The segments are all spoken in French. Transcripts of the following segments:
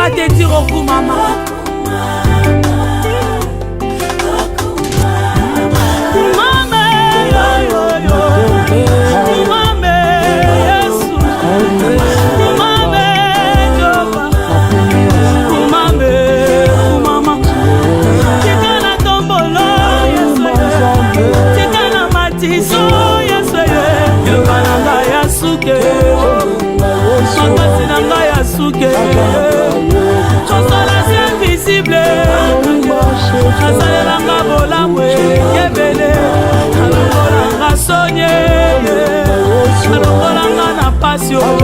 pas te dire au maman. Kosala c'est invisible. Kasalelanga bolamwe yebele. Alongolanga sonye. Alongolanga na passion.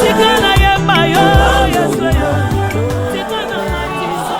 Tikana yemba yo Yesu yo. Tikana matiso.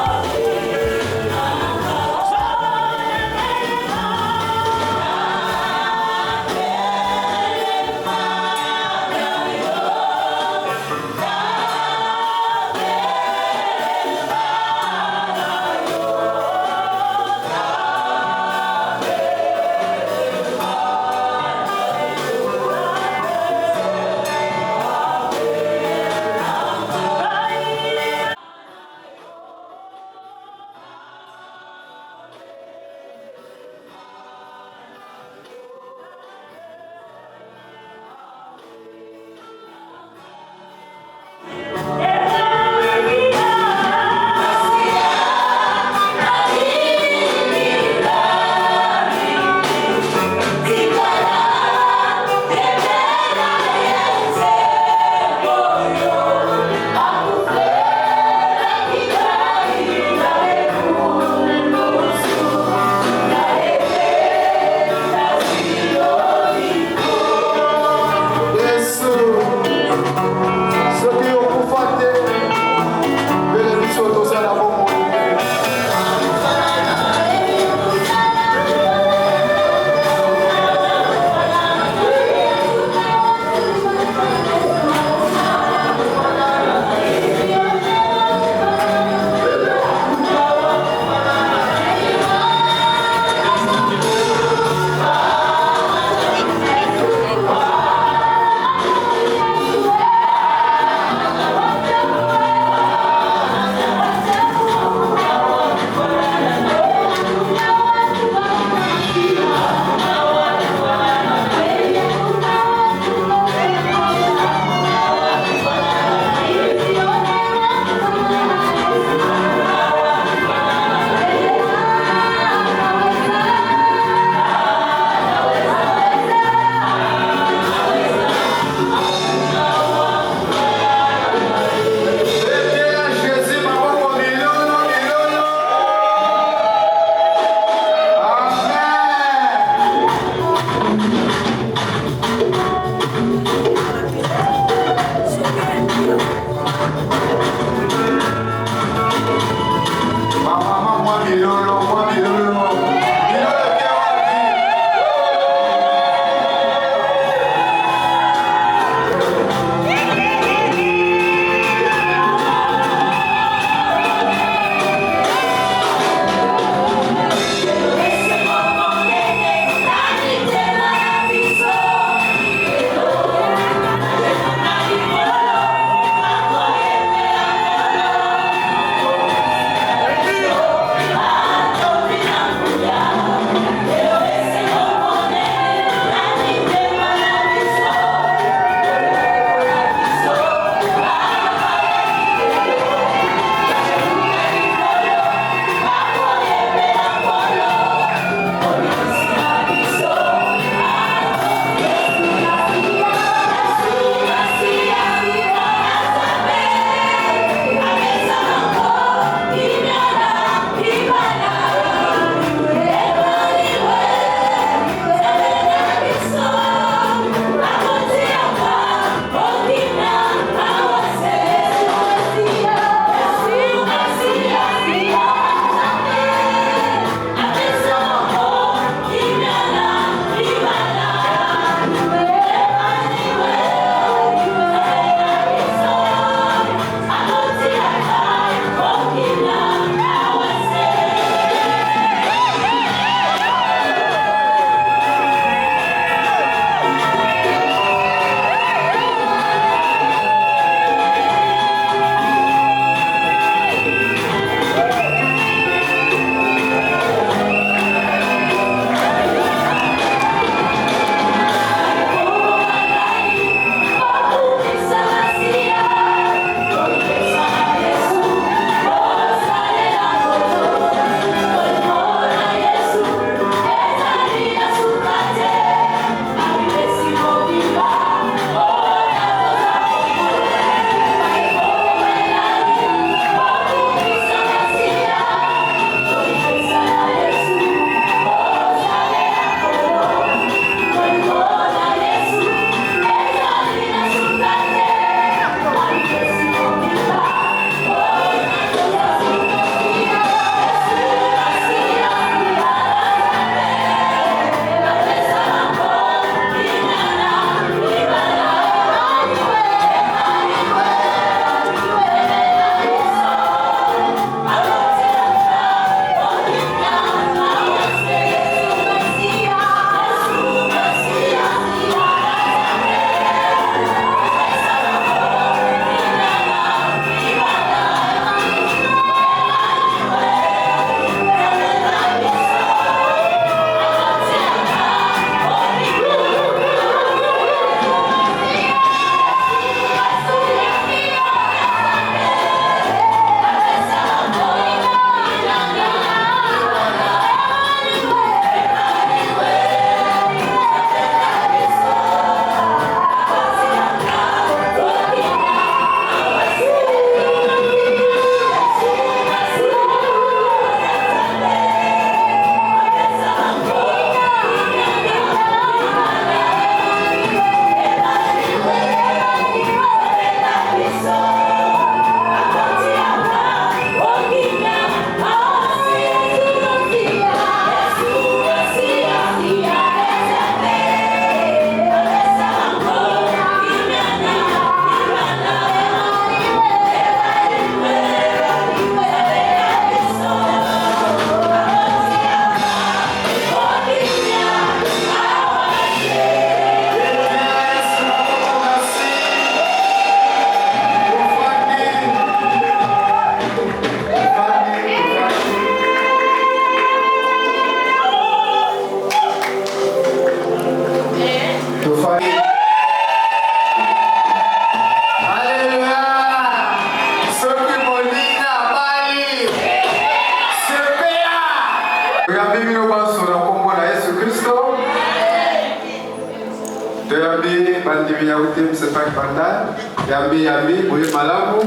bandimi ya utem sepak bandar. Yambi yambi boye malamu.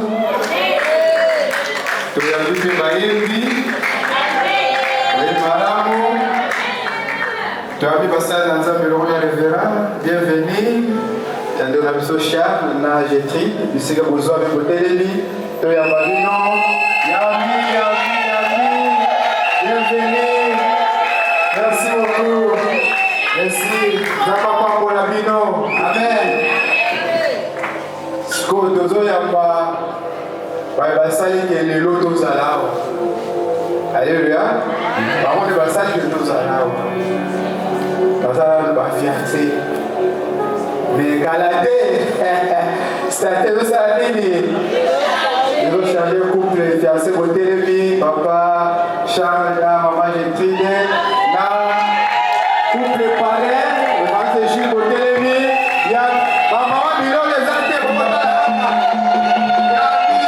To yambi pe baindi. Boye malamu. To yambi pasteur Nanza Meloria Rivera. Bienvenue. Yande na biso Charles na Jetri. Bisika bozo avec Boteleli. To yambi no. Yambi. Bienvenue. Merci beaucoup. Merci. Zapa pour la bino. Amen. Sko dozo yamba. Ba sali ke lelo to zalao. Alléluia. Par contre ba sali ke to zalao. Kaza ba fierté. Mais galate. C'était le salini. Ils ont changé couple, fiancé Botelemi, papa Charles, maman Getride, couple parrain, le maman Jules Botelemi, il y a maman Milo les Altés,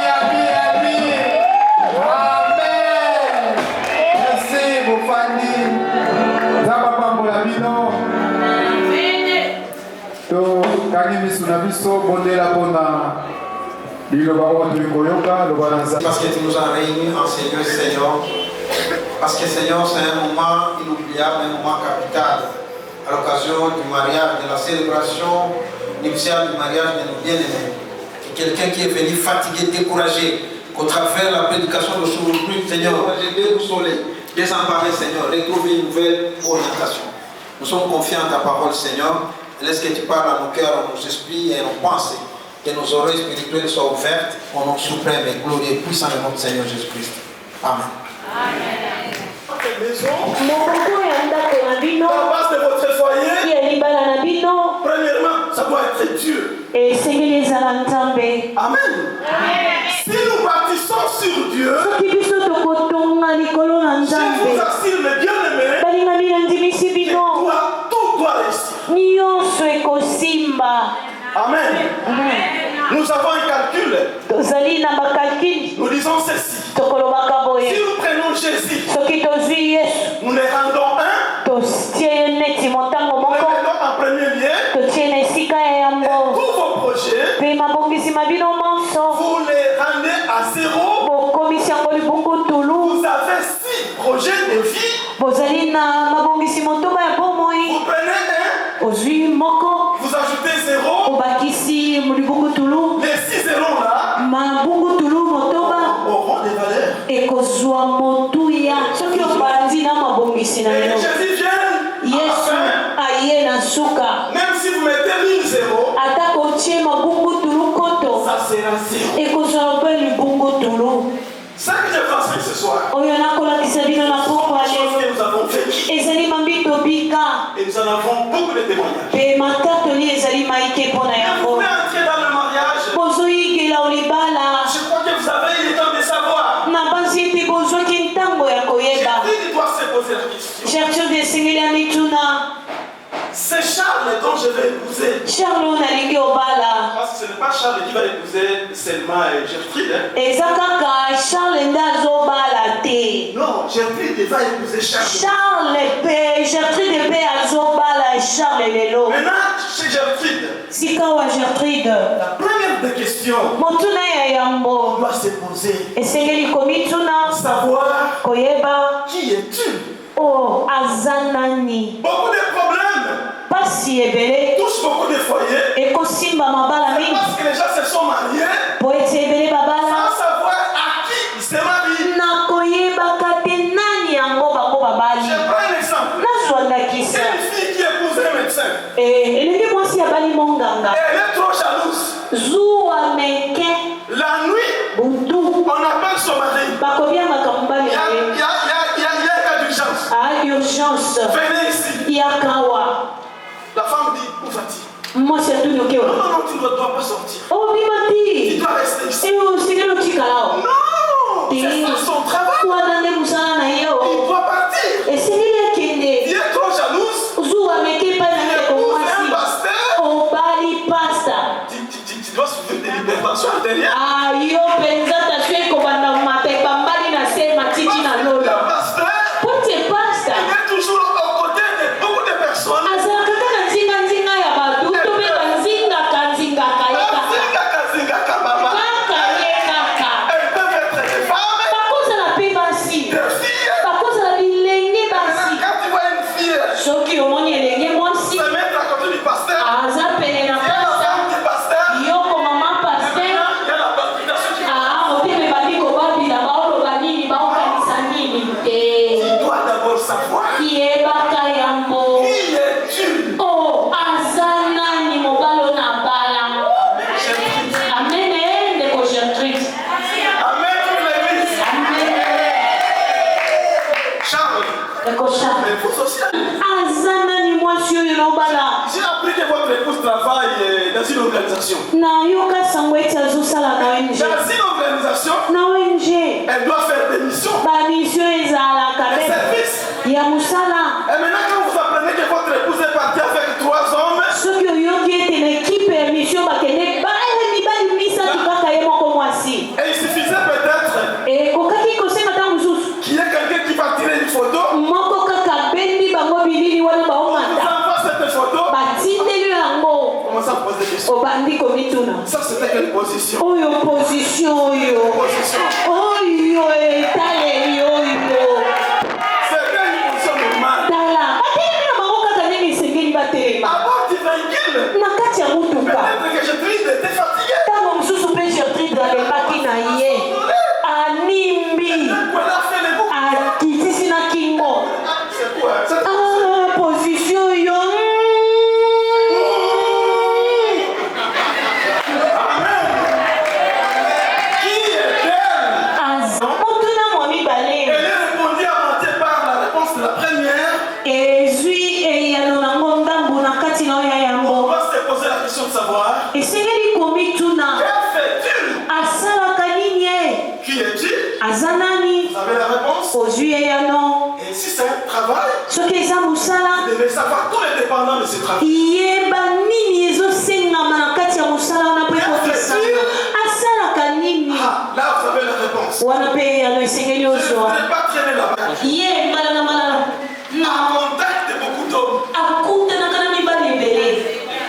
Yami. Amen. Merci, vos familles. Zaba Pambola Bino. Donc, Kagimi Sunabiso, Bondela Bona. Parce que tu nous as réunis en Seigneur, Seigneur. Parce que Seigneur, c'est un moment inoubliable, un moment capital. À l'occasion du mariage, de la célébration nuptiale du mariage de nos bien-aimés. Quelqu'un qui est venu fatigué, découragé, qu'au travers de la prédication de ce jour, Seigneur, j'ai au soleil, désemparé, Seigneur, retrouver une nouvelle orientation. Nous sommes confiants en ta parole, Seigneur. Laisse que tu parles à nos cœurs, à nos esprits et à nos pensées. Que nos oreilles spirituelles soient ouvertes au nom suprême et glorieux et puissant de notre Seigneur Jésus-Christ. Amen. La base de votre foyer, premièrement, ça doit être Dieu. Amen. Si nous bâtissons sur Dieu, je vous assure, mes bien-aimés, tout doit réussir. Amen. Nous avons un calcul. Nous disons ceci. Si nous prenons Jésus, nous les rendons un. Nous les mettons en premier lieu. Et tous vos projets, vous les rendez à zéro. Vous avez 6 projets de vie. Vous prenez un. Vous ajoutez 0. Les 6 zéros là auront des valeurs. Et Jésus vient même si vous mettez 1000 zéros, ça sera 0. Ça que j'ai pensé ce soir, c'est une chose que nous avons fait et nous en avons beaucoup de témoignages. Et vous pouvez entrer dans le mariage. Je crois que vous avez eu le temps de savoir. Qui doit se poser la question? C'est Charles dont je vais épouser. Parce que ce n'est pas Charles qui va épouser Selma et Gertrude. Non, Gertrude va épouser Charles. Maintenant, chez Gertrude, la première des questions on doit se poser, savoir qui es-tu? Beaucoup de problèmes touchent beaucoup de foyers. Parce que les gens se sont mariés sans savoir à qui ils se marient. Je prends un exemple. Une fille qui épouse un médecin. Elle est trop jalouse. La nuit, on appelle son mari. Il y a d'urgence. Venez ici. La femme dit, où vas-tu? Non, tu ne dois pas sortir. Tu dois rester ici. Non, c'est son travail. Il doit partir. Il est trop jalouse. Il épouse un pasteur. Tu dois souffrir de l'hypertension artérielle. Le pasteur, il est toujours aux côtés de beaucoup de personnes. travaille dans une organisation. Dans une organisation, elle doit faire des missions. Des services. Et maintenant, quand vous apprenez que votre épouse est partie avec 3 hommes, et il suffisait peut-être qu'il y ait quelqu'un qui va tirer une photo. On vous envoie cette photo. Comment ça pose des questions? Ça c'était quelle position? Opposition. C'était une position normale. Avant tu véhicules. Peut-être que je triste, t'es fatigué. C'est quoi? Position yo. Amen. Qui est-elle? Elle est répondue à Matthieu par la réponse de la première. On va se poser la question de savoir. Que fais-tu? Qui es-tu? Vous avez la réponse? Et si c'est un travail, vous devez savoir tous les dépendants de ce travail. Là, vous avez la réponse. Je ne voudrais pas traîner là-bas. En contact de beaucoup d'hommes.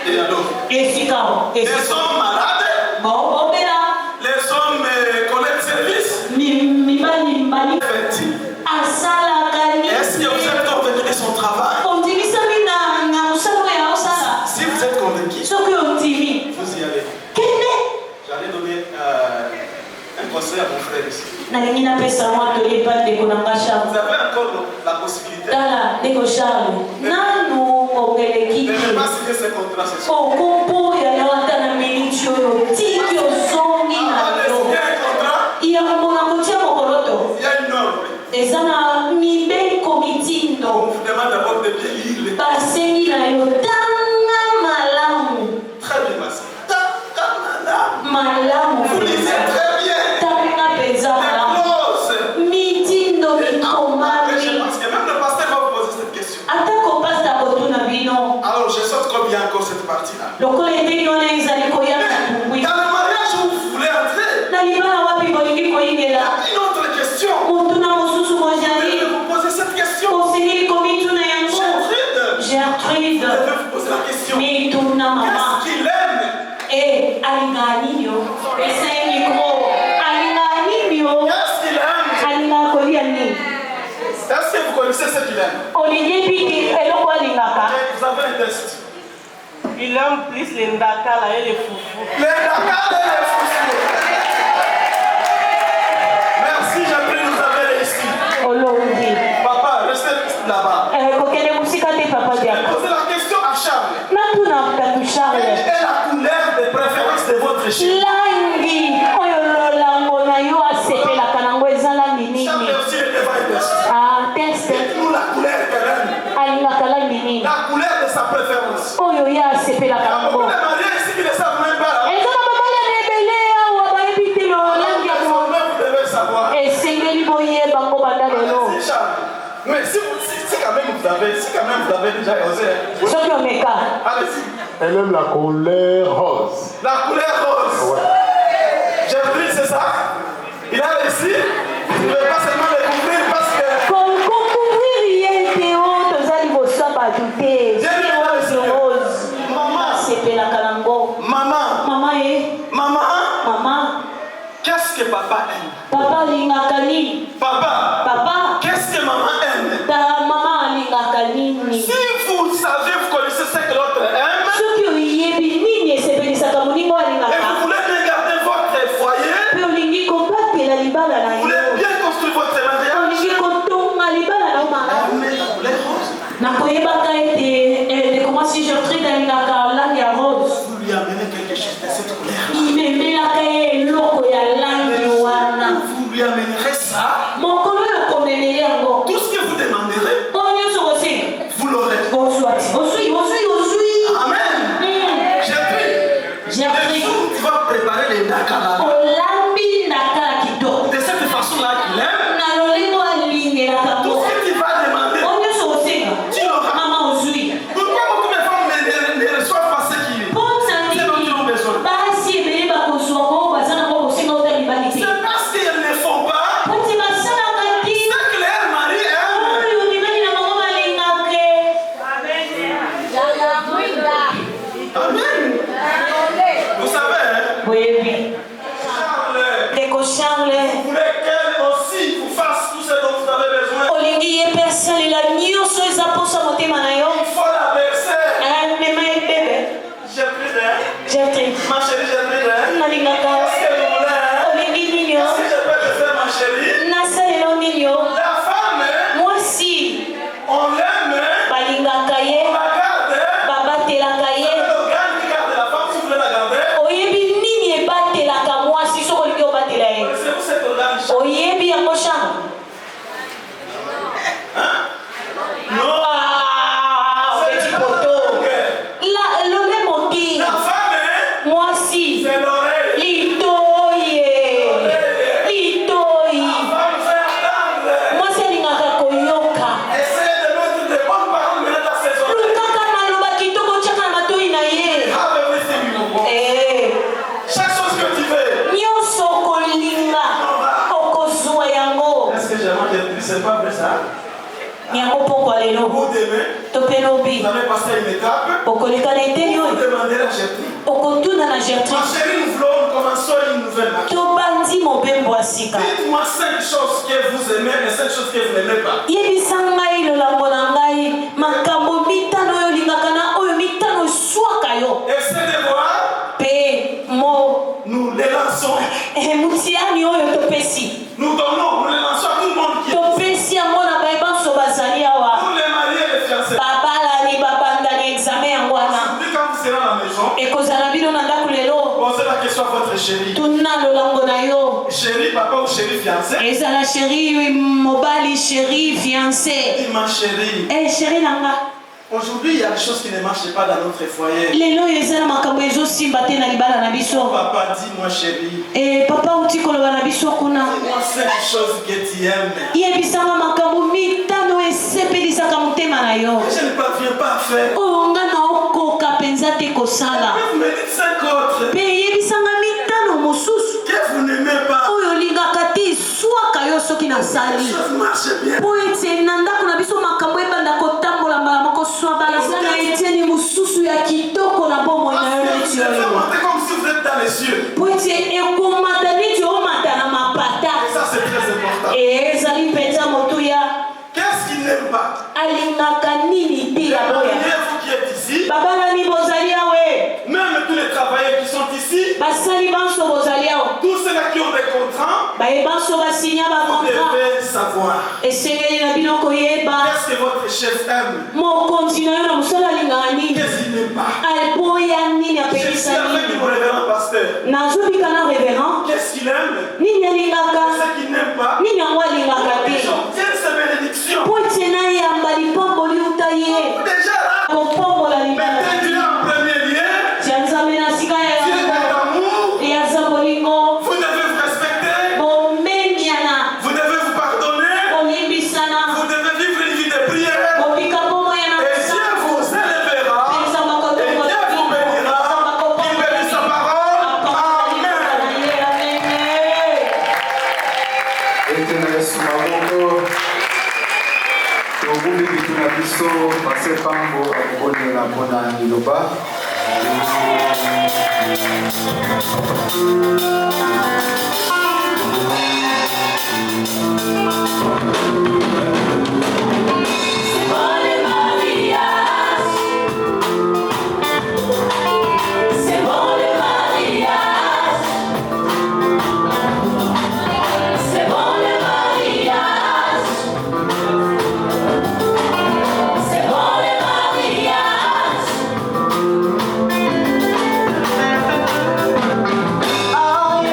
Et alors, les hommes malades, les hommes collègues de service. Est-ce que vous êtes convaincu de son travail? Si vous êtes convaincu, vous y allez. J'allais donner un conseil à mon frère ici. Vous avez encore la possibilité de ne pas signer ce contrat ce soir. Il y a un contrat. Il y a une norme. On vous demande d'abord de bien lire les textes. Très bien, Massi. Vous lisez très bien. Les clauses. Je pense que même le pasteur va vous poser cette question. Alors je saute combien encore cette partie-là. Dans le mariage où vous voulez entrer, il y a une autre question. Vous devez vous poser cette question. Gertrude, vous devez vous poser la question. Qu'est-ce qu'il aime? Qu'est-ce qu'il aime? Est-ce que vous connaissez ce qu'il aime? Vous avez un test. Il aime plus les ndakala et les foufous. Les ndakala et les foufous. Merci, Gertrude, vous avez réussi. Papa, restez là-bas. Je vais poser la question à Charles. Quelle est la couleur de préférence de votre chien? Charles aussi est devant un test. Dites-nous la couleur qu'elle aime. La couleur de sa préférence. Il y a beaucoup de mariés ici qui ne savent même pas. Vous devez savoir. Merci, Charles. Mais si quand même vous avez déjà osé. Allez-y. Elle aime la couleur rose. La couleur rose. Ouais. Gertrude, c'est ça? Il a réussi. Vous ne pouvez pas seulement le couvrir parce que. Maman. Qu'est-ce que papa aime? Papa. Qu'est-ce que maman aime? Si vous savez, vous connaissez ce que l'autre aime, et vous voulez bien garder votre foyer, vous voulez bien construire votre mariage, mais la couleur rose. Vous lui amenez quelque chose de cette couleur. Vous lui amènerez ça. Tout ce que vous demanderez, vous l'aurez. Amen. De cette façon-là qu'il aime, tout ce que tu vas demander, tu l'auras. Pourquoi beaucoup de femmes ne reçoivent pas ce qu'ils ont besoin? C'est parce qu'elles ne font pas ce que leur mari aime. Amen. Vous savez, Charles, vous voulez qu'elle aussi vous fasse tout ce dont vous avez besoin. il faut la bercer. J'ai pris d'air. Ma chérie, j'ai pris d'air. Qu'est-ce que vous voulez? Qu'est-ce que je peux te faire, ma chérie? La femme, on l'aime, on la garde. Le qui garde la femme, si vous voulez la garder. Connaissez-vous cet organe? Hein? Non. La femme, c'est l'oreille. La femme fait attendre. Essayez de mettre des bonnes paroles maintenant dans ses oreilles. Have everything you want. Chaque chose que tu veux. Est-ce que j'ai manqué de plus? C'est pas vrai ça? Vous demain, vous avez passé une étape. Vous demandez la Gertrude. Ma chérie, nous commençons une nouvelle marche. Dites-moi 5 choses que vous aimez et 5 choses que vous n'aimez pas. Essayez de voir. Nous les lançons. Nous donnons, nous les lançons à tout le monde qui est. Pour les mariés et les fiancés. Quand vous serez à la maison, posez la question à votre chérie. Chérie, papa ou chérie fiancé? Dis ma chérie. Aujourd'hui, il y a des choses qui ne marchent pas dans notre foyer. Papa, dis-moi chérie. Dis-moi 5 choses que tu aimes. Je ne parviens pas à faire. Vous me dites 5 autres. Que vous n'aimez pas. Les choses marchent bien. Comme si vous êtes dans les cieux. Et ça, c'est très important. Qu'est-ce qu'il n'aime pas? Vous qui êtes ici, même tous les travailleurs qui sont ici, tous ceux-là qui ont des contrats, vous devez savoir. Qu'est-ce que votre chef aime? Qu'est-ce qu'il n'aime pas? Je suis avec mon révérend pasteur. Qu'est-ce qu'il aime? Ce qu'il n'aime pas. J'obtiens ces bénédictions. Déjà là, mettez Dieu en premier lieu. Dieu est d'amour. Vous devez vous respecter. Vous devez vous pardonner. Vous devez vivre une vie de prière. Et Dieu vous élèvera. Et Dieu vous bénira. Il bénit sa parole. Oh,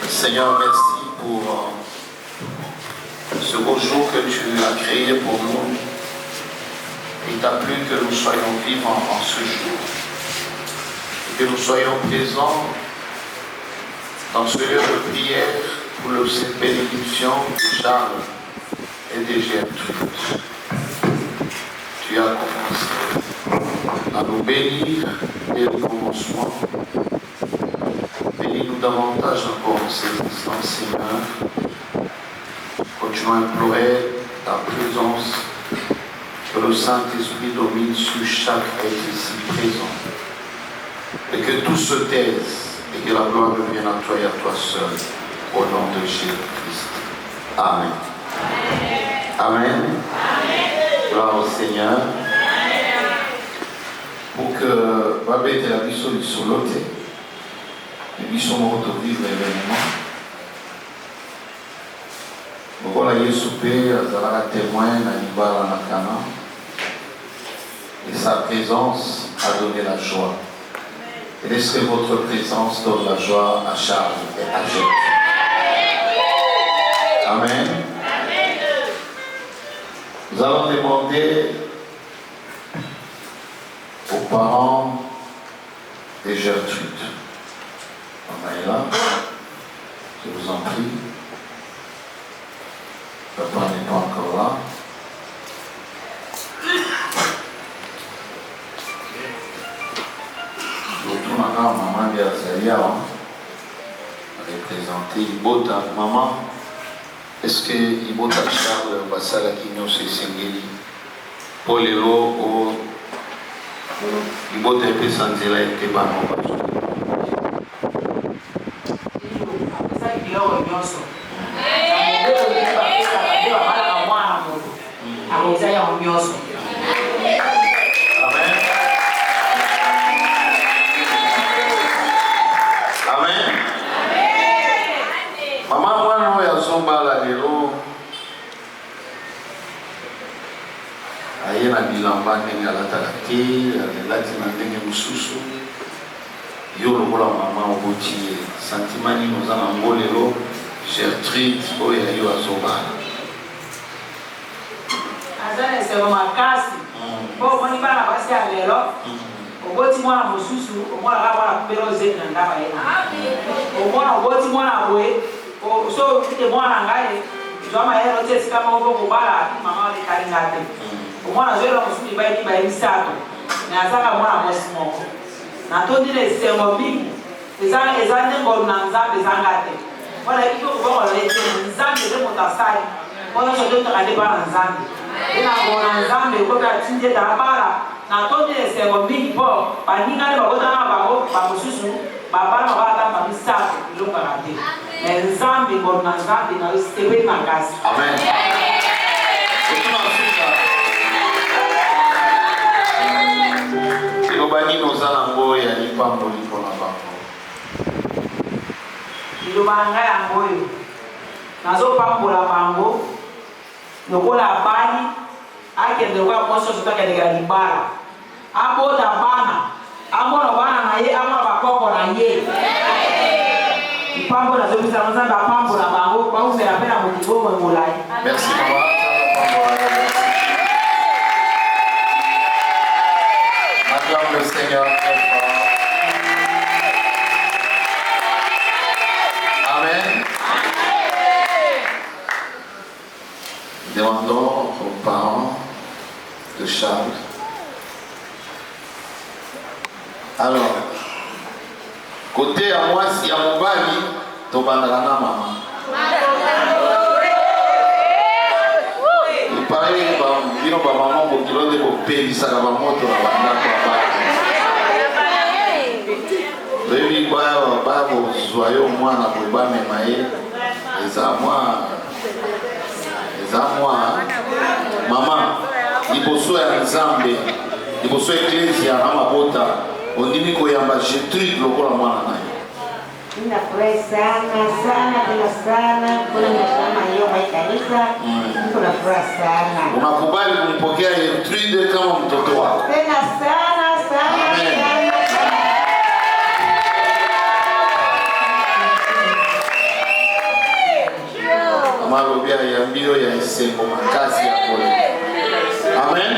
Seigneur, merci pour ce beau jour que tu as créé pour nous. Il t'a plu que nous soyons vivants en ce jour. Et que nous soyons présents dans ce lieu de prière pour cette bénédiction de Charles et de Gertrude. Tu as commencé à nous bénir dès le commencement. Bénis-nous davantage encore en ces instants, Seigneur. Continuons à implorer ta présence, que le Saint-Esprit domine sur chaque être ici présent. Et que tout se taise et que la gloire revienne à toi et à toi seul, au nom de Jésus-Christ. Amen. Amen. Gloire au Seigneur. Pour que Babette la biso du solote, et biso moko vivre l'événement. Voilà Yesu pe azalaka témoin na libala na Cana. Et sa présence a donné la joie. Et laissez que votre présence donne la joie à Charles et à Gertrude. Amen. Nous allons demander aux parents de Gertrude. Maman est là. Je vous en prie. Papa n'est pas encore là. Maman de Azalia a représenté Ibota. Maman, est-ce que Ibota Charles Basala Kinyo se singeli pour les lots ou Ibota est Sanzela et Tebano? Maman, moi, nous avons la lelo. Aïe, na bilamba ndenge alatalaki, alelati na ndenge mususu. Yo lokola maman oboti sentiment ni nous en ngo lelo. Gertrude, oyo yo azobala. Azana sema makasi. Bo moni bana basi ya lelo. Oboti mwana mususu, omwana bana kupelo zena ndaba yena. Omwana oboti mwana boye. So kite mwana ngai zama yero tesi kama uko kubala mama wale kalingate umwana zero musuli bayi bayi sato na azaka mwana mosimo na tondile sengo mingi ezande ngolu na nzambe zangate wala iko kubola lete nzambe le motasai wala so doto kale bana nzambe ina ngona nzambe ko ka tinde da bala na tondile sengo mingi po baninga le bagota na bago ba mususu babana bata ba misato ilonga kate Nzambi ngona nzambi na ustewe na gazi. Amen. Silobani nozala ngo ya lipambo lipo na bango. Ilobanga yango yo. Nazopambola bango. Lokola bani akende kwa moso tutakendeka libala. Abota bana. Amona bana na ye amona bakoko na ye. Ipambo nazobisa nzamba pambola bango kwa usela pena motibomo molai. Merci maman. Acclame le Seigneur très fort. Amen. Demandons aux parents de Charles. Alors, côté à moi, si à mon bali, tu vas dans la maman. Il paraît que tu vas maman pour qu'il ait des pays, ça va monter dans la maman. Baby, babo, soyons moi, na poiba me maye. Ezamwa, maman, liboso ya Nzambe, liboso eklezia na mabota, ondimi koyamba Gertrude lokola mwana naye. Ninafurahi sana tena kuna mashamba hiyo kwa kanisa. Kuna furaha sana. Unakubali kumpokea Gertrude kama mtoto wako? Tena sana. Amen. Malobia ya mbio ya isengo makasi ya pole. Amen.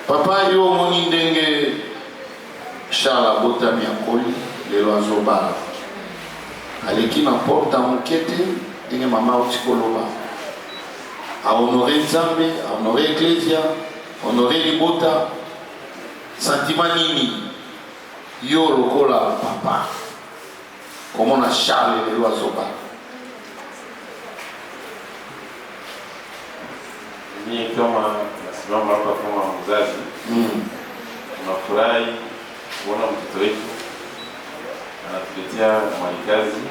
Papa yo moni ndenge Charles abotami ya koli lelo azobala. Aleki na porta mokete ndenge mama utikoloba. A honorer Nzambe, a honorer Ecclesia, honorer libota. Sentiment nini yo lokola papa. Comment on a Charles lelo azobala. Mimi kama nasimama hapa kama mzazi, tunafurahi kuona mtoto wetu anatuletea mwanikazi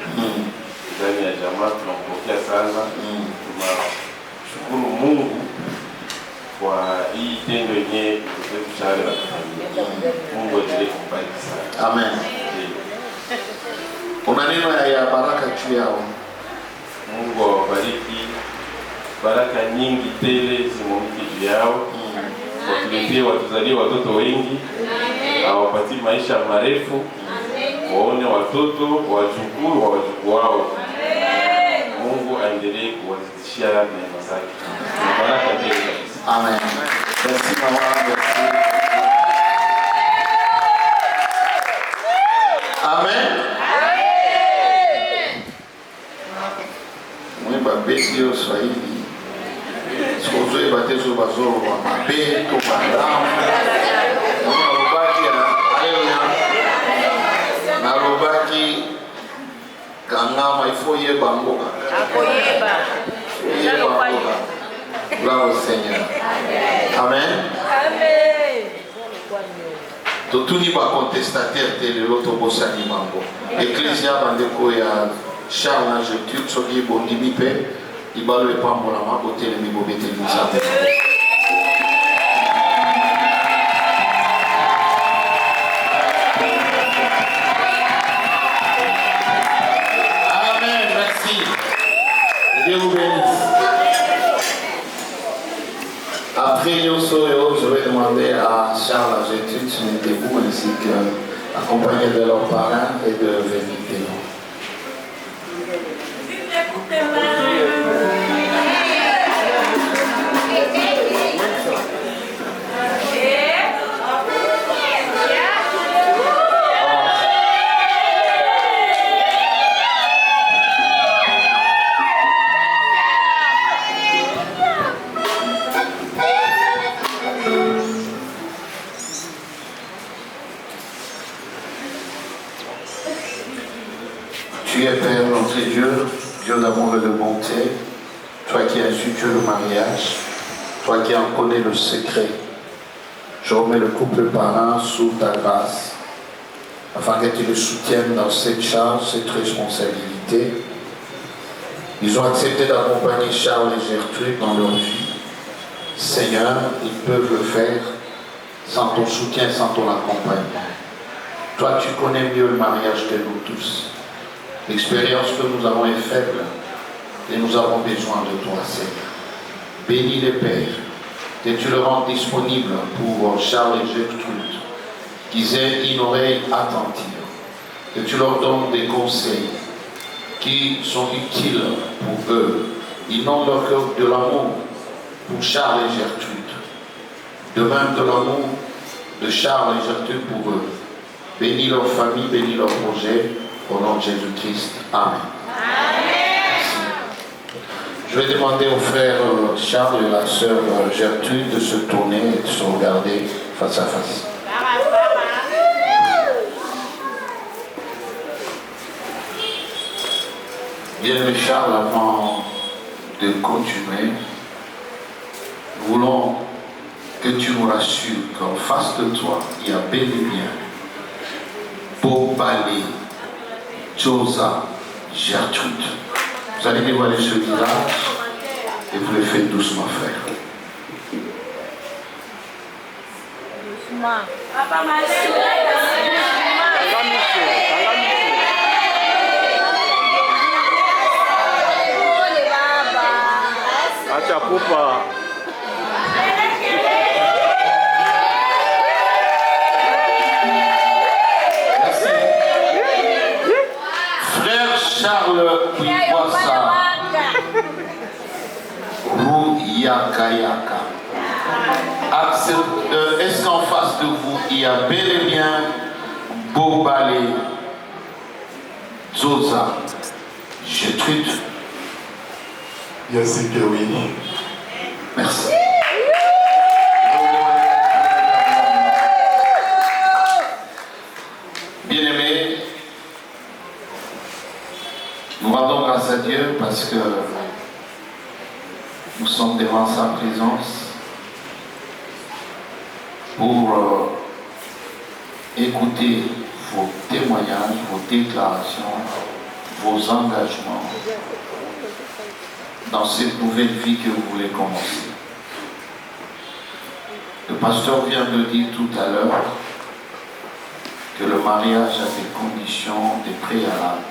ndani ya jamaa. Tunampokea sana, tunashukuru Mungu kwa hii tendo yenyewe mtoto wetu Charles anatufanyia. Mungu aendelee kumbariki sana. Amen. Una neno ya baraka juu yao. Mungu awabariki. Baraka nyingi tele zimwamke juu yao. Watuletee watuzalie watoto wengi. Awapatie maisha marefu. Waone watoto, wajukuu, wajukuu wao. Mungu aendelee kuwazidishia neema zake. Baraka tele kabisa. Amen. Merci maman. Amen. Mwimba besi yo Swahili. Sozo ebatezo bazoro wa mabe to balamu. Na robaki kangama ifo ye bango. Akoyeba. Bravo Seigneur. Amen. Amen. Totuni ba contestataire te lelo to bosani bango. Ecclesia bandeko ya Charles na Gertrude soki bondimi pe ibalo epambola mabote le mibobete Nzambe. Amen, merci. Dieu vous bénisse. Après Yosoyo, je vais demander à Charles et Gertrude si nous étions debout ainsi qu'accompagnés de leurs parents et de venir témoins. Tu es Père notre Dieu, Dieu d'amour et de bonté, toi qui as institué le mariage, toi qui en connais le secret. Je remets le couple parent sous ta grâce, afin que tu le soutiennes dans cette charge, cette responsabilité. Ils ont accepté d'accompagner Charles et Gertrude dans leur vie. Seigneur, ils peuvent le faire sans ton soutien, sans ton accompagnement. Toi, tu connais mieux le mariage que nous tous. L'expérience que nous avons est faible et nous avons besoin de toi, Seigneur. Bénis les pères, que tu le rends disponible pour Charles et Gertrude, qu'ils aient une oreille attentive, que tu leur donnes des conseils qui sont utiles pour eux. Ils n'ont leur cœur de l'amour pour Charles et Gertrude, de même de l'amour de Charles et Gertrude pour eux. Bénis leur famille, bénis leur projet, au nom de Jésus-Christ. Amen. Je vais demander au frère Charles et la sœur Gertrude de se tourner et de se regarder face à face. Bien-aimé Charles, avant de continuer, nous voulons que tu nous rassures qu'en face de toi, il y a bel et bien Bobale, Josa, Gertrude. Vous allez dévoiler ce visage et vous le faites doucement, frère. Acha pupa. Merci. Frère Charles Kouikwasa, Rouyakayaka. Est-ce qu'en face de vous, il y a bel et bien Bobale, Zosa, Gertrude? Bien sûr que oui. Merci. Bien-aimés, nous rendons grâce à Dieu parce que nous sommes devant sa présence pour écouter vos témoignages, vos déclarations, vos engagements dans cette nouvelle vie que vous voulez commencer. Le pasteur vient de dire tout à l'heure que le mariage a des conditions, des préalables.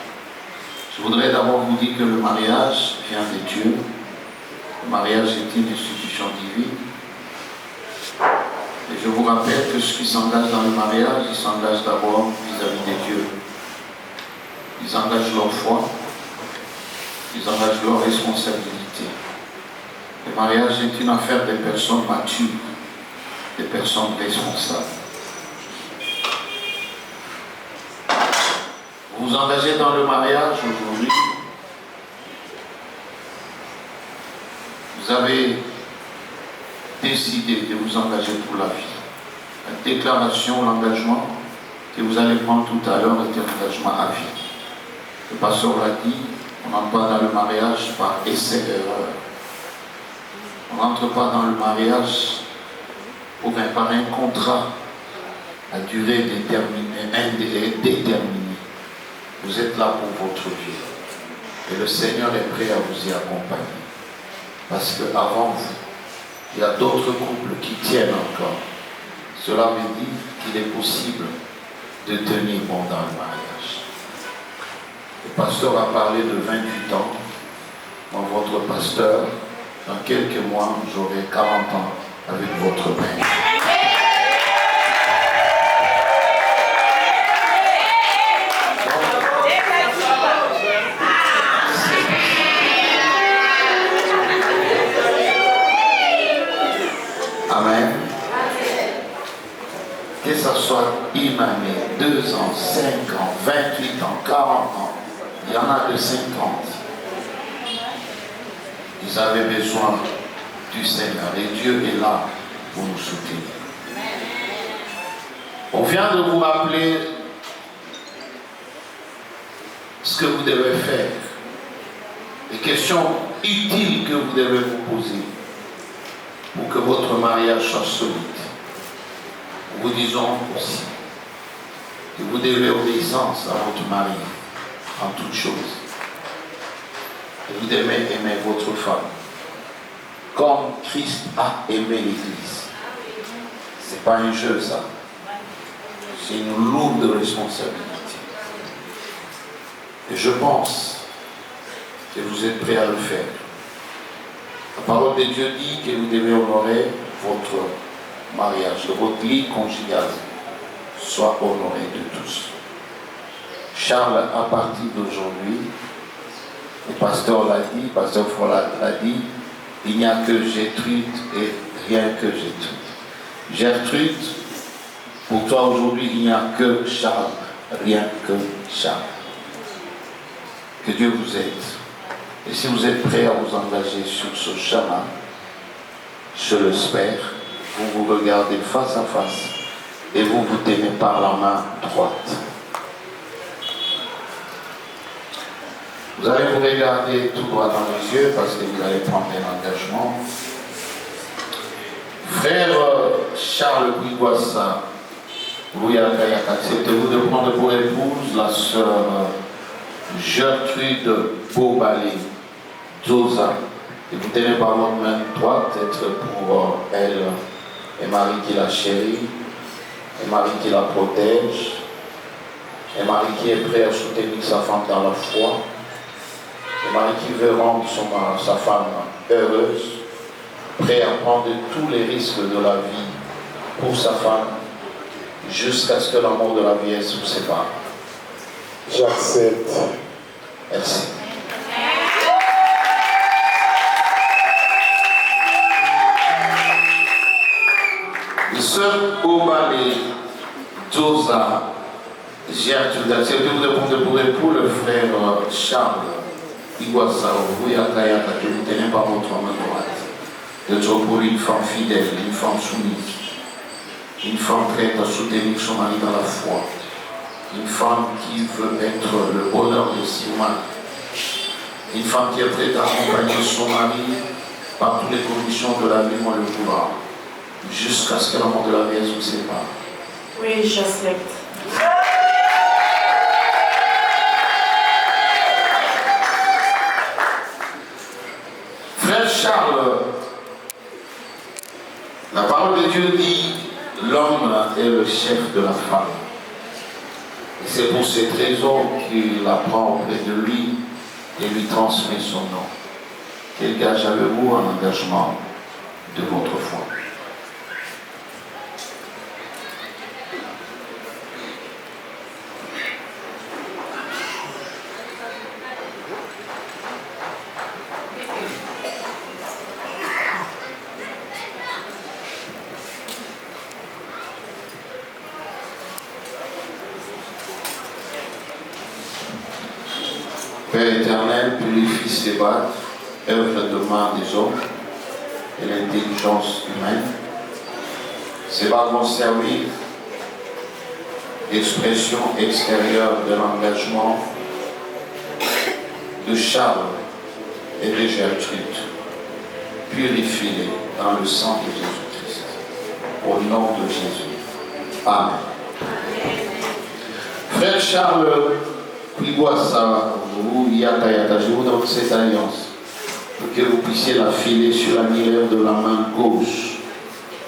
Je voudrais d'abord vous dire que le mariage vient de Dieu. Le mariage est une institution divine. Et je vous rappelle que ceux qui s'engagent dans le mariage, ils s'engagent d'abord vis-à-vis de Dieu. Ils engagent leur foi. Ils engagent leur responsabilité. Le mariage est une affaire des personnes matures, des personnes responsables. Vous vous engagez dans le mariage aujourd'hui. Vous avez décidé de vous engager pour la vie. La déclaration, l'engagement que vous allez prendre tout à l'heure est un engagement à vie. Le pasteur l'a dit. On n'entre pas dans le mariage par essai d'erreur. On n'entre pas dans le mariage par un contrat à durée déterminée. Vous êtes là pour votre vie. Et le Seigneur est prêt à vous y accompagner. Parce qu'avant vous, il y a d'autres couples qui tiennent encore. Cela veut dire qu'il est possible de tenir bon dans le mariage. Le pasteur a parlé de 28 ans. Moi, votre pasteur, dans quelques mois, j'aurai 40 ans avec votre mère. Amen. Que ça soit une année, 2 ans, 5 ans, 28 ans, 40 ans. Il y en a de 50. Ils avaient besoin du Seigneur et Dieu est là pour nous soutenir. On vient de vous rappeler ce que vous devez faire, les questions utiles que vous devez vous poser pour que votre mariage soit solide. Nous vous disons aussi que vous devez obéissance à votre mari en toutes choses. Et vous devez aimer votre femme comme Christ a aimé l'Église. Ce n'est pas un jeu, ça. C'est une lourde responsabilité. Et je pense que vous êtes prêts à le faire. La parole de Dieu dit que vous devez honorer votre mariage, que votre lit conjugal soit honoré de tous. Charles, à partir d'aujourd'hui, le pasteur l'a dit, le pasteur Frola l'a dit, il n'y a que Gertrude et rien que Gertrude. Gertrude, pour toi aujourd'hui, il n'y a que Charles, rien que Charles. Que Dieu vous aide. Et si vous êtes prêts à vous engager sur ce chemin, je l'espère, vous vous regardez face à face et vous vous tenez par la main droite. Vous allez vous regarder tout droit dans les yeux parce que vous allez prendre un engagement. Frère Charles Guiguassa, acceptez-vous de prendre pour épouse la sœur Gertrude Beaubalé Doza, et vous tenez par votre main droite, être pour elle un mari qui la chérit, un mari qui la protège, un mari qui est prêt à soutenir sa femme dans la foi, un mari qui veut rendre sa femme heureuse, prêt à prendre tous les risques de la vie pour sa femme, jusqu'à ce que l'amour de la vieillesse vous sépare. J'accepte. Merci. Le sœur Beaubalé Doza, Gertrude, acceptez-vous de prendre pour époux le frère Charles Iguassa, que vous tenez par votre main droite, d'être pour une femme fidèle, une femme soumise, une femme prête à soutenir son mari dans la foi, une femme qui veut être le bonheur de son mari, une femme qui est prête à accompagner son mari par toutes les conditions de la vie, moi le pouvoir, jusqu'à ce que l'amour de la vie vous sépare. Oui, j'accepte. Frère Charles, la parole de Dieu dit l'homme est le chef de la femme. Et c'est pour cette raison qu'il la prend auprès de lui et lui transmet son nom. Quel gage avez-vous en engagement de votre foi? Père éternel, purifie ces battes, œuvre de main des hommes et l'intelligence humaine. Ces battes vont servir d'expression extérieure de l'engagement de Charles et de Gertrude. Purifie-les dans le sang de Jésus-Christ. Au nom de Jésus. Amen. Frère Charles, je vous donne cette alliance pour que vous puissiez la filer sur la mire de la main gauche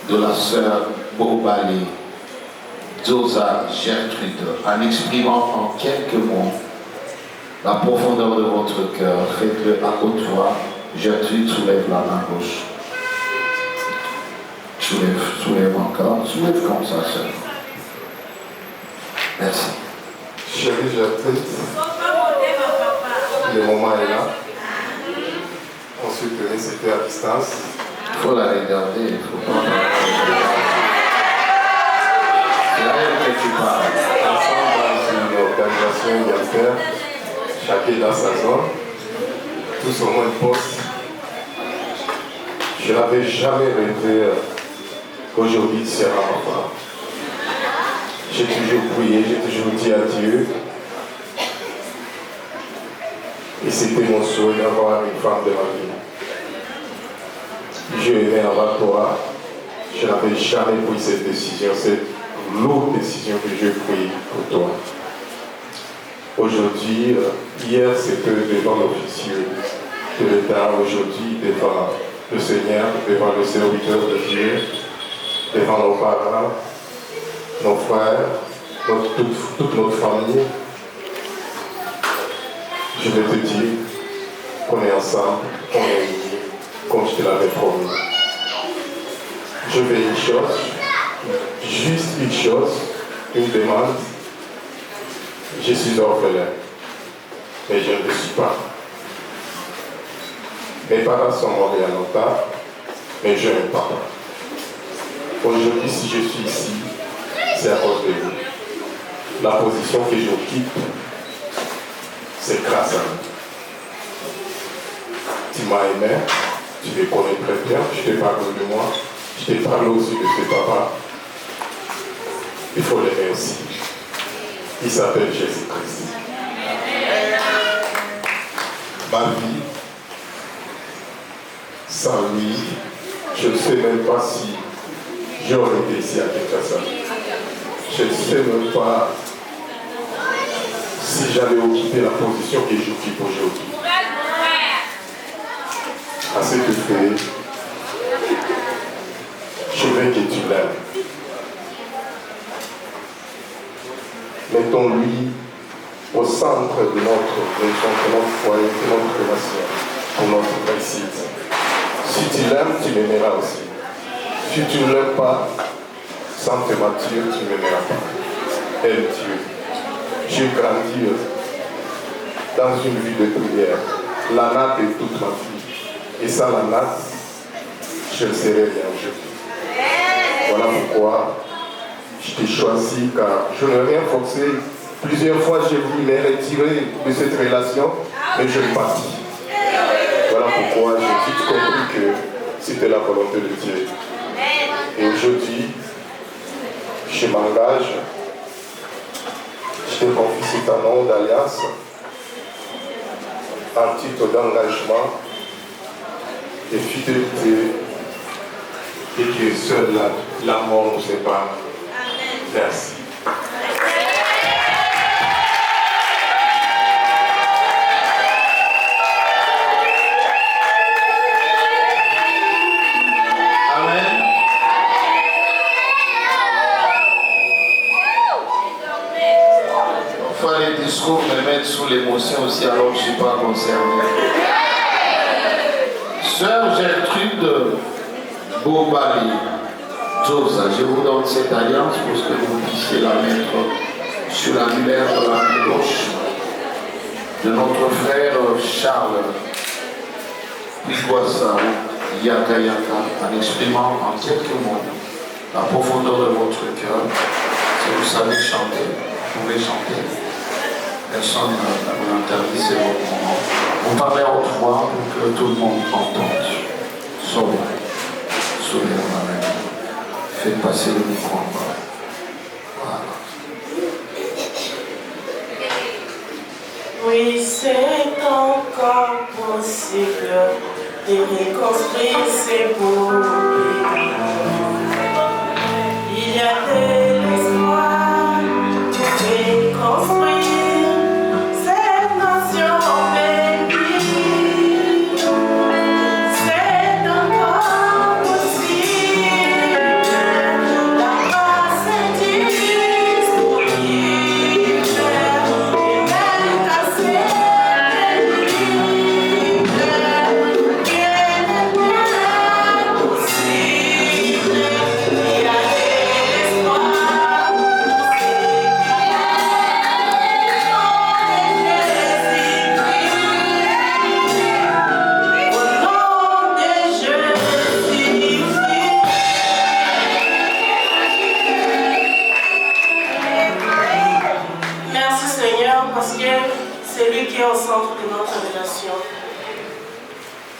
de la sœur Beaubalé Doza Gertrude, en exprimant en quelques mots la profondeur de votre cœur. Faites-le à haute voix. Gertrude, soulève la main gauche. Soulève encore. Soulève comme ça, sœur. Merci. Chérie Gertrude, le moment est là. On se tenait, c'était à distance. Il faut la regarder, il ne faut pas. C'est à elle que tu parles. Ensemble dans une organisation humanitaire, chacun dans sa zone, tous au moins poste. Je n'avais jamais rêvé qu'aujourd'hui tu seras ma femme. J'ai toujours prié, j'ai toujours dit à Dieu. Et c'était mon souhait d'avoir une femme de ma vie. Je aimais avant toi. Je n'avais jamais pris cette décision, cette lourde décision que j'ai prise pour toi. Aujourd'hui, hier c'était devant l'officier de l'État, aujourd'hui devant le Seigneur, devant le serviteur de Dieu, devant nos parents, nos frères, toute notre famille, je vais te dire qu'on est ensemble, qu'on est unis, comme je te l'avais promis. Je veux une chose, juste une chose, une demande. Je suis orphelin, mais je ne le suis pas. Mes parents sont morts il y a longtemps, mais j'ai un papa. Aujourd'hui, si je suis ici, c'est à cause de vous. La position que j'occupe, c'est grâce à vous. Tu m'as aimé, tu me connais très bien, je te parle de moi, je te parle aussi de tes papas. Il faut l'aimer aussi. Il s'appelle Jésus-Christ. Ma vie, sans lui, je ne sais même pas si j'aurais été ici à Kinshasa. Je ne sais même pas si j'allais occuper la position que j'occupe aujourd'hui. À cet effet, je veux que tu l'aimes. Mettons-lui au centre de notre maison, de notre foyer, de notre relation, pour notre réussite. Si tu l'aimes, tu m'aimeras aussi. Si tu ne l'aimes pas, sans te mentir, tu ne m'aimeras pas. Aime Dieu. J'ai grandi dans une vie de prière. La natte est toute ma vie. Et sans la natte, je ne serais rien aujourd'hui. Voilà pourquoi je t'ai choisi, car je n'ai rien forcé. Plusieurs fois, j'ai voulu me retirer de cette relation, mais je l'ai pas dit. Voilà pourquoi j'ai vite compris que c'était la volonté de Dieu. Et aujourd'hui, je m'engage, je te confie cet amour d'alliance, un titre d'engagement et fidélité, et que seul l'amour nous sépare. Merci. Les discours me mettent sous l'émotion aussi alors que je ne suis pas concerné. Sœur Gertrude Bobali Josa, je vous donne cette alliance pour que vous puissiez la mettre sur l'annulaire de la main gauche de notre frère Charles Piguassa Yaka Yaka, en exprimant en quelques mots la profondeur de votre cœur. Si vous savez chanter, vous pouvez chanter. Personne ne vous interdit, c'est votre moment. Vous parlez à haute voix pour que tout le monde entende. Soyez, soyez la main. Faites passer le micro en bas. Voilà. Oui, c'est encore possible de reconstruire ces beaux pays. Il y a de l'espoir pour reconstruire.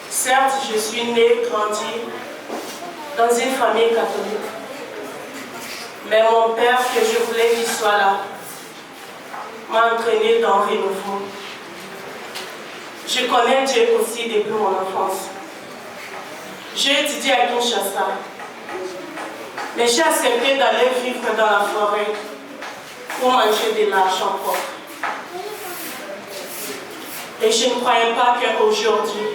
Certes, je suis née, grandie dans une famille catholique. Mais mon père, que je voulais qu'il soit là, m'a entraîné dans le renouveau. Je connais Dieu aussi depuis mon enfance. J'ai étudié à Kinshasa. Mais j'ai accepté d'aller vivre dans la forêt pour manger de l'argent propre. Et je ne croyais pas qu'aujourd'hui,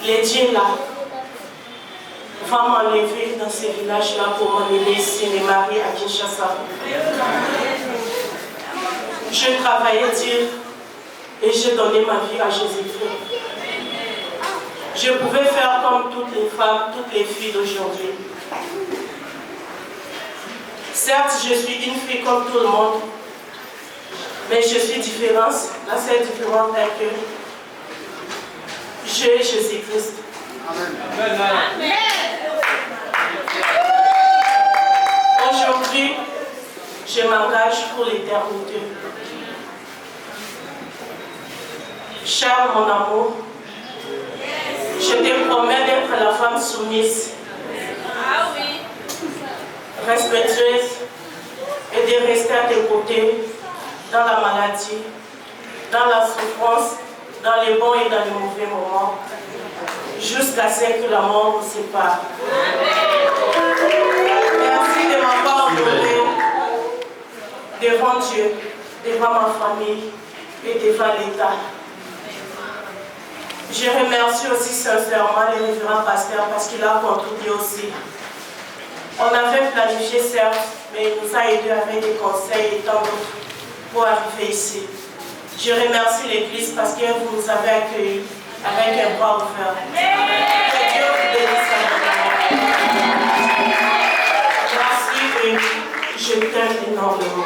le Dieu là va m'enlever dans ce village-là pour m'emmener ici, me marier à Kinshasa. J'ai travaillé dur et j'ai donné ma vie à Jésus-Christ. Je pouvais faire comme toutes les femmes, toutes les filles d'aujourd'hui. Certes, je suis une fille comme tout le monde, mais je suis différente. La seule différence est que j'ai Jésus-Christ. Amen. Aujourd'hui, je m'engage pour l'éternité. Cher mon amour, je te promets d'être la femme soumise, respectueuse et de rester à tes côtés dans la maladie, dans la souffrance, dans les bons et dans les mauvais moments, jusqu'à ce que la mort nous sépare. Merci de m'avoir honoré devant Dieu, devant ma famille et devant l'État. Je remercie aussi sincèrement le révérend pasteur parce qu'il a contribué aussi. On avait planifié certes, mais il nous a aidés avec des conseils et tant d'autres pour arriver ici. Je remercie l'Église parce que vous nous avez accueillis avec un bras ouvert. Que Dieu vous bénisse. Merci et je t'aime énormément.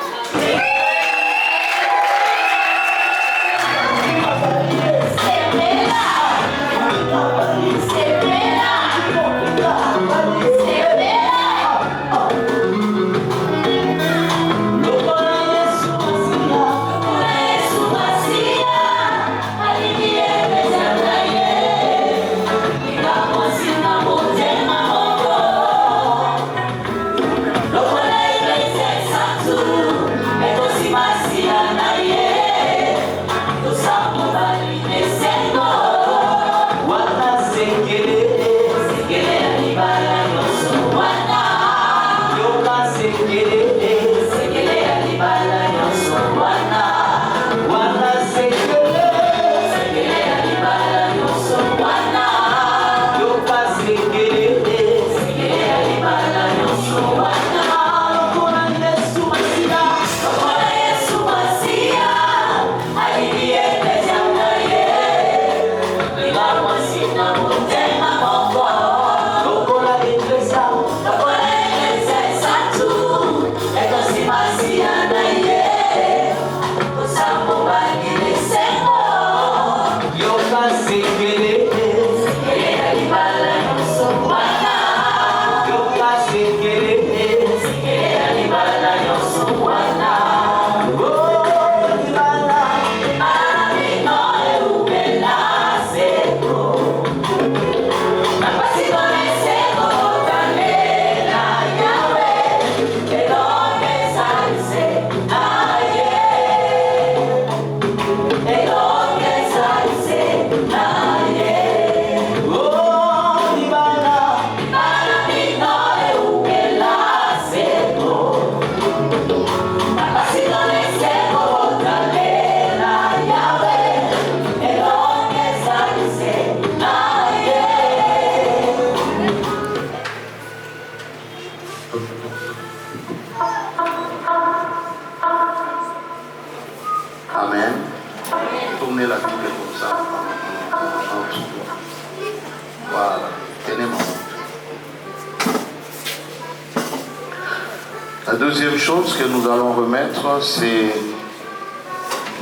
La deuxième chose que nous allons remettre, c'est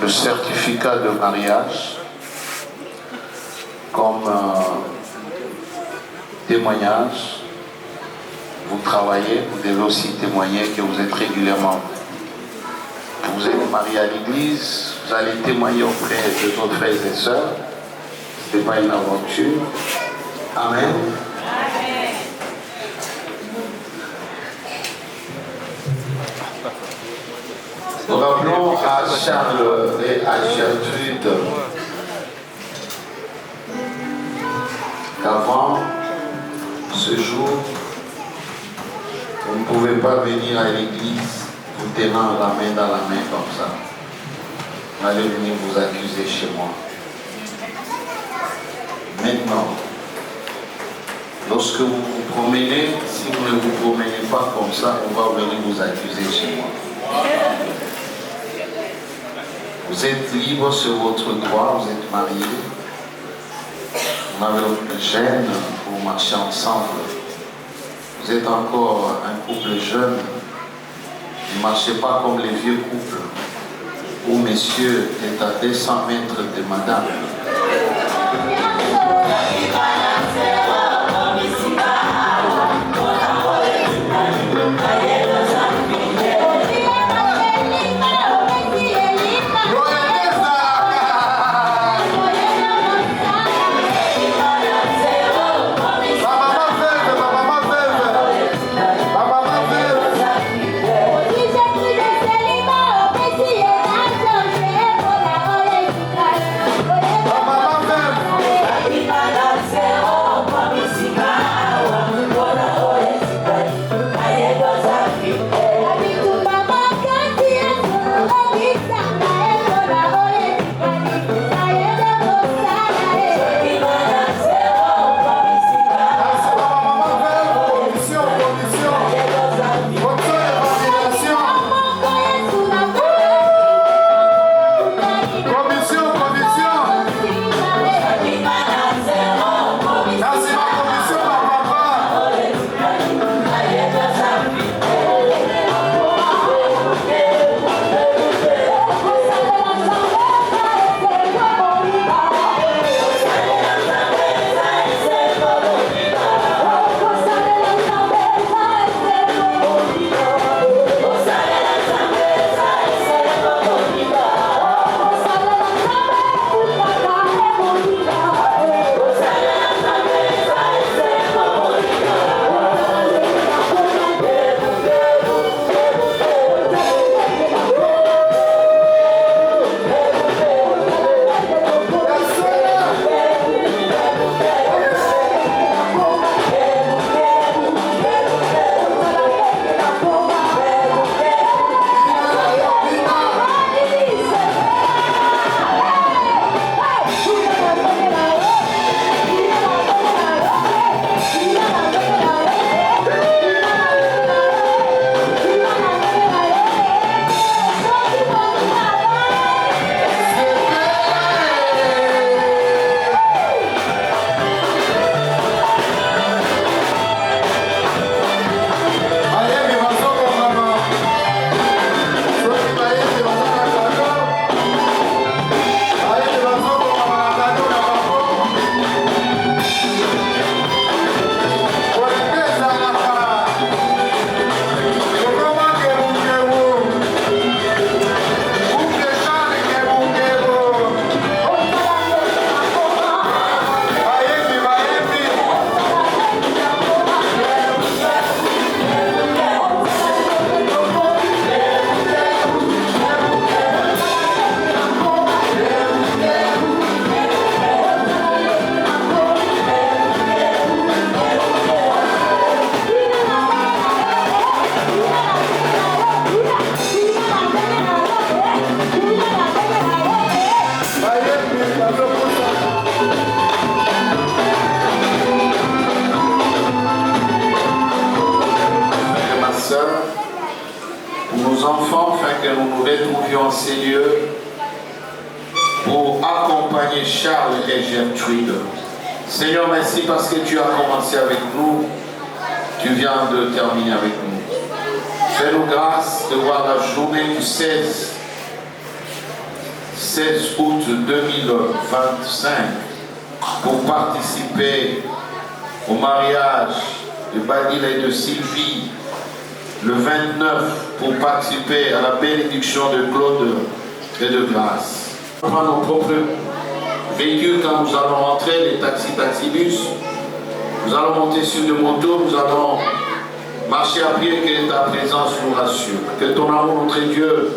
le certificat de mariage comme témoignage. Vous travaillez, vous devez aussi témoigner que vous êtes régulièrement. Vous êtes marié à l'église, vous allez témoigner auprès de vos frères et sœurs. Ce n'est pas une aventure. Amen. Nous rappelons à Charles et à Gertrude qu'avant ce jour, vous ne pouvez pas venir à l'église vous tenant la main dans la main comme ça. Vous allez venir vous accuser chez moi. Maintenant, lorsque vous vous promenez, si vous ne vous promenez pas comme ça, on va venir vous accuser chez moi. Vous êtes libre sur votre droit, vous êtes mariés. Vous n'avez aucune gêne pour marcher ensemble. Vous êtes encore un couple jeune. Ne marchez pas comme les vieux couples où monsieur est à 200 mètres de madame. retrouvions ces lieux pour accompagner Charles et Gertrude. Seigneur, merci parce que tu as commencé avec nous, tu viens de terminer avec nous. Fais-nous grâce de voir la journée du 16 août 2025 pour participer au mariage de Badil et de Sylvie, le 29 pour participer à la bénédiction de Claude et de Grâce. On prend nos propres véhicules quand nous allons rentrer, les taxibus. Nous allons monter sur des motos, nous allons marcher à pied, que ta présence nous rassure. Que ton amour, notre Dieu,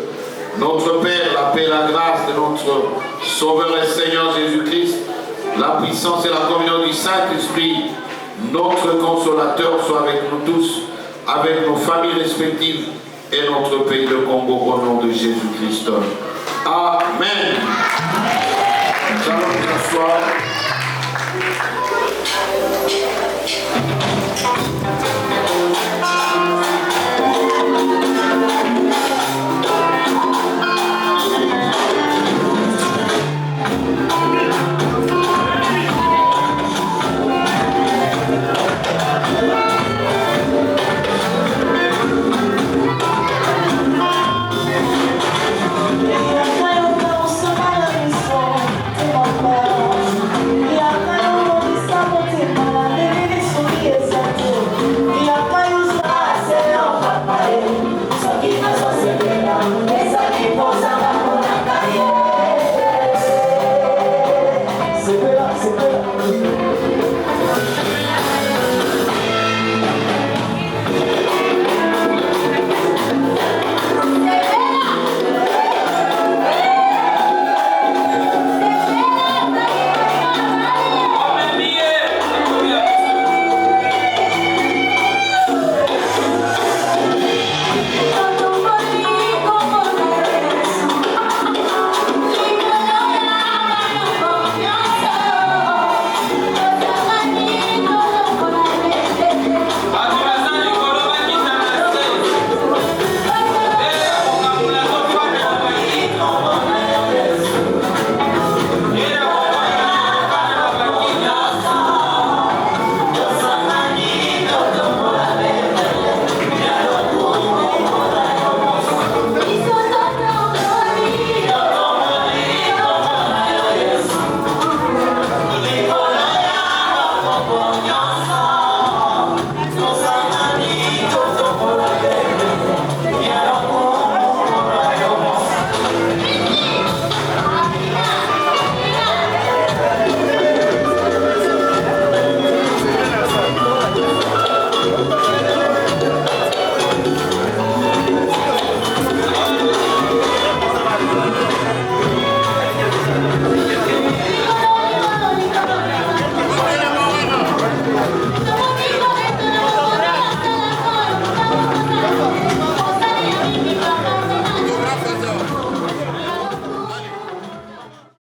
notre Père, la paix et la grâce de notre Sauveur et Seigneur Jésus-Christ, la puissance et la communion du Saint-Esprit, notre consolateur, soit avec nous tous, avec nos familles respectives et notre pays de Congo au nom de Jésus-Christ. Amen. Nous allons nous asseoir. nsima